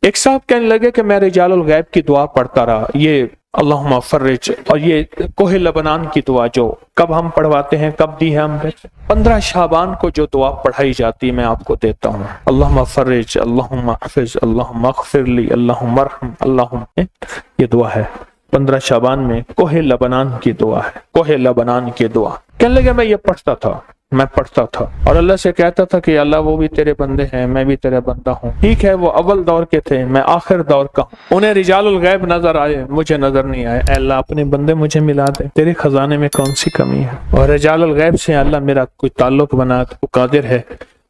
ایک صاحب کہنے لگے کہ میں رجال الغیب کی دعا پڑھتا رہا، یہ اللہم فرج اور یہ کوہ لبنان کی دعا جو کب ہم پڑھواتے ہیں، کب دی ہے ہم نے 15 شعبان کو جو دعا پڑھائی جاتی میں آپ کو دیتا ہوں، اللہم فرج، اللہم احفظ، اللہم اغفر لی، اللہم ارحم، اللہم، یہ دعا ہے 15 شعبان میں کوہ لبنان کی دعا ہے، کوہ لبنان کی دعا۔ کہنے لگے میں یہ پڑھتا تھا اور اللہ سے کہتا تھا کہ اللہ وہ بھی تیرے بندے ہیں، میں بھی تیرا بندہ ہوں، ٹھیک ہے وہ اول دور کے تھے، میں آخر دور کا ہوں، انہیں رجال الغیب نظر آئے، مجھے نظر نہیں آئے، اے اللہ اپنے بندے مجھے ملا دے، تیرے خزانے میں کون سی کمی ہے، اور رجال الغیب سے اللہ میرا کوئی تعلق بنا تو قادر ہے،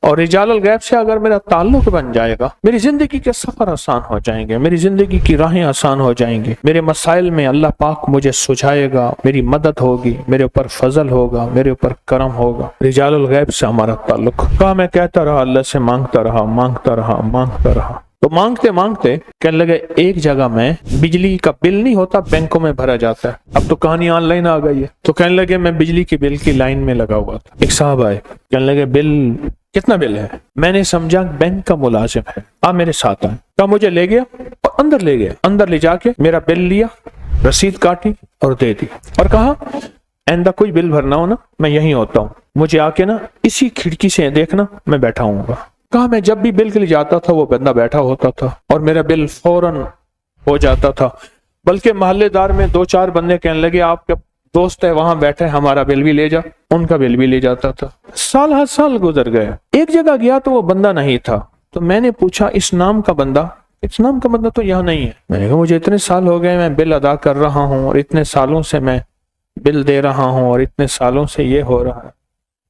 اور رجال الغیب سے اگر میرا تعلق بن جائے گا میری زندگی کے سفر آسان ہو جائیں گے، میری زندگی کی راہیں آسان ہو جائیں گے، میرے مسائل میں اللہ پاک مجھے سجھائے گا، میری مدد ہوگی، میرے اوپر فضل ہوگا، میرے اوپر کرم ہوگا، رجال الغیب سے ہمارا تعلق۔ کہا میں کہتا رہا، اللہ سے مانگتا رہا، تو مانگتے مانگتے کہنے لگے ایک جگہ میں بجلی کا بل نہیں ہوتا بینکوں میں بھرا جاتا ہے، اب تو کہانی آن لائن آ گئی ہے، تو کہنے لگے میں بجلی کی بل کی لائن میں لگا ہوا تھا، ایک صاحب آئے، کہنے لگے بل کتنا بل ہے؟ میں نے سمجھا بینک کا ملازم ہے، آپ میرے ساتھ آئے، کہا مجھے لے گیا اور اندر لے جا کے میرا بل لیا، رسید کاٹی اور دے دی، اور کہا آئندہ کوئی بل بھرنا ہو نا میں یہیں ہوتا ہوں، مجھے آ کے نا اسی کھڑکی سے دیکھنا، میں بیٹھا ہوں گا۔ کہا میں جب بھی بل کے لیے جاتا تھا وہ بندہ بیٹھا ہوتا تھا اور میرا بل فوراً ہو جاتا تھا، بلکہ محلے دار میں 2-4 بندے کہنے لگے آپ کے دوست ہے وہاں بیٹھے، ہمارا بل بھی لے جا، ان کا بل بھی لے جاتا تھا۔ سال گزر گئے، ایک جگہ گیا تو وہ بندہ نہیں تھا، تو میں نے پوچھا اس نام کا بندہ تو یہاں نہیں ہے، میں نے کہا مجھے اتنے سال ہو گئے میں بل ادا کر رہا ہوں اور اتنے سالوں سے میں بل دے رہا ہوں اور اتنے سالوں سے یہ ہو رہا ہے،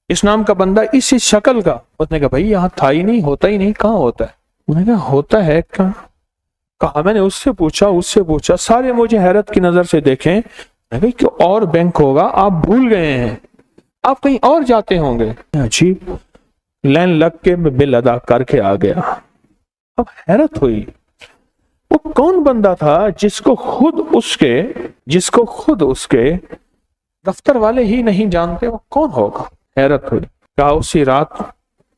اس نام کا بندہ اسی شکل کا؟ اس نے کہا بھائی یہاں تھا ہی نہیں، ہوتا ہی نہیں، کہاں ہوتا ہے؟ میں نے کہا ہوتا ہے کہاں؟ کہا میں نے اس سے پوچھا، سارے مجھے حیرت کی نظر سے دیکھیں، میں کہا کہ اور بینک ہوگا، آپ بھول گئے ہیں، آپ کہیں اور جاتے ہوں گے۔ عجیب، لائن لگ کے میں بل ادا کر کے آ گیا۔ اب حیرت ہوئی وہ کون بندہ تھا جس کو خود اس کے دفتر والے ہی نہیں جانتے، وہ کون ہوگا؟ حیرت ہوئی۔ کہا اسی رات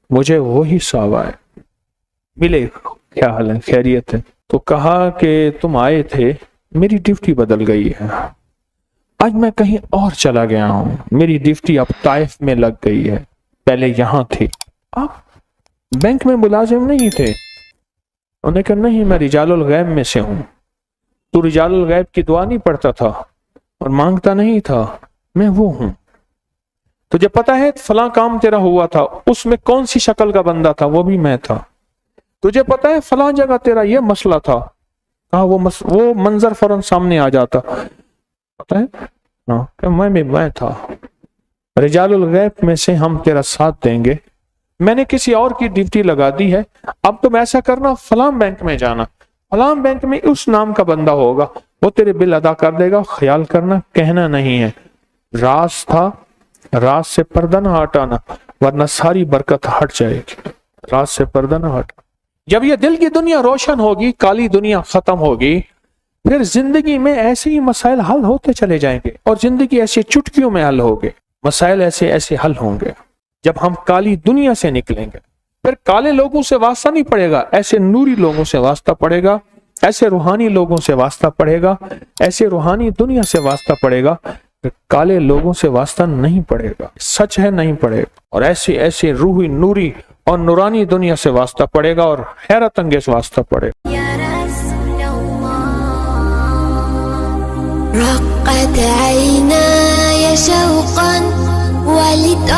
مجھے وہی صاحب آئے، ملے، کیا حال ہے، خیریت ہے؟ تو کہا کہ تم آئے تھے، میری ڈیوٹی بدل گئی ہے، آج میں کہیں اور چلا گیا ہوں، میری ڈیوٹی اب طائف میں لگ گئی ہے، پہلے یہاں تھی۔ آپ بینک میں ملازم نہیں تھے؟ انہوں نے کہا نہیں، میں رجال الغیب میں سے ہوں۔ تو رجال الغیب کی دعا نہیں پڑھتا تھا اور مانگتا نہیں تھا؟ میں وہ ہوں۔ تجھے پتا ہے فلاں کام تیرا ہوا تھا، اس میں کون سی شکل کا بندہ تھا؟ وہ بھی میں تھا۔ تجھے پتا ہے فلاں جگہ تیرا یہ مسئلہ تھا؟ کہا وہ منظر فوراً سامنے آ جاتا، پتا ہے کہ میں تھا۔ رجال الغیب میں سے ہم تیرا ساتھ دیں گے، میں نے کسی اور کی ڈیوٹی لگا دی ہے، اب تم ایسا کرنا فلاں بینک میں جانا، فلاں بینک میں اس نام کا بندہ ہوگا، وہ تیرے بل ادا کر دے گا، خیال کرنا، کہنا نہیں ہے، راز تھا، راز سے پردہ نہ ہٹانا ورنہ ساری برکت ہٹ جائے گی، راز سے پردہ نہ ہٹا۔ جب یہ دل کی دنیا روشن ہوگی، کالی دنیا ختم ہوگی، پھر زندگی میں ایسے ہی مسائل حل ہوتے چلے جائیں گے، اور زندگی ایسے چٹکیوں میں حل ہوگے، مسائل ایسے حل ہوں گے۔ جب ہم کالی دنیا سے نکلیں گے پھر کالے لوگوں سے واسطہ نہیں پڑے گا، ایسے نوری لوگوں سے واسطہ پڑے گا، ایسے روحانی لوگوں سے واسطہ پڑے گا، ایسے روحانی دنیا سے واسطہ پڑے گا، کالے لوگوں سے واسطہ نہیں پڑے گا، سچ ہے نہیں پڑے گا، اور ایسے روحی نوری اور نورانی دنیا سے واسطہ پڑے گا اور حیرت انگیز واسطہ پڑے گا۔ رقت عيناي شوقا ولد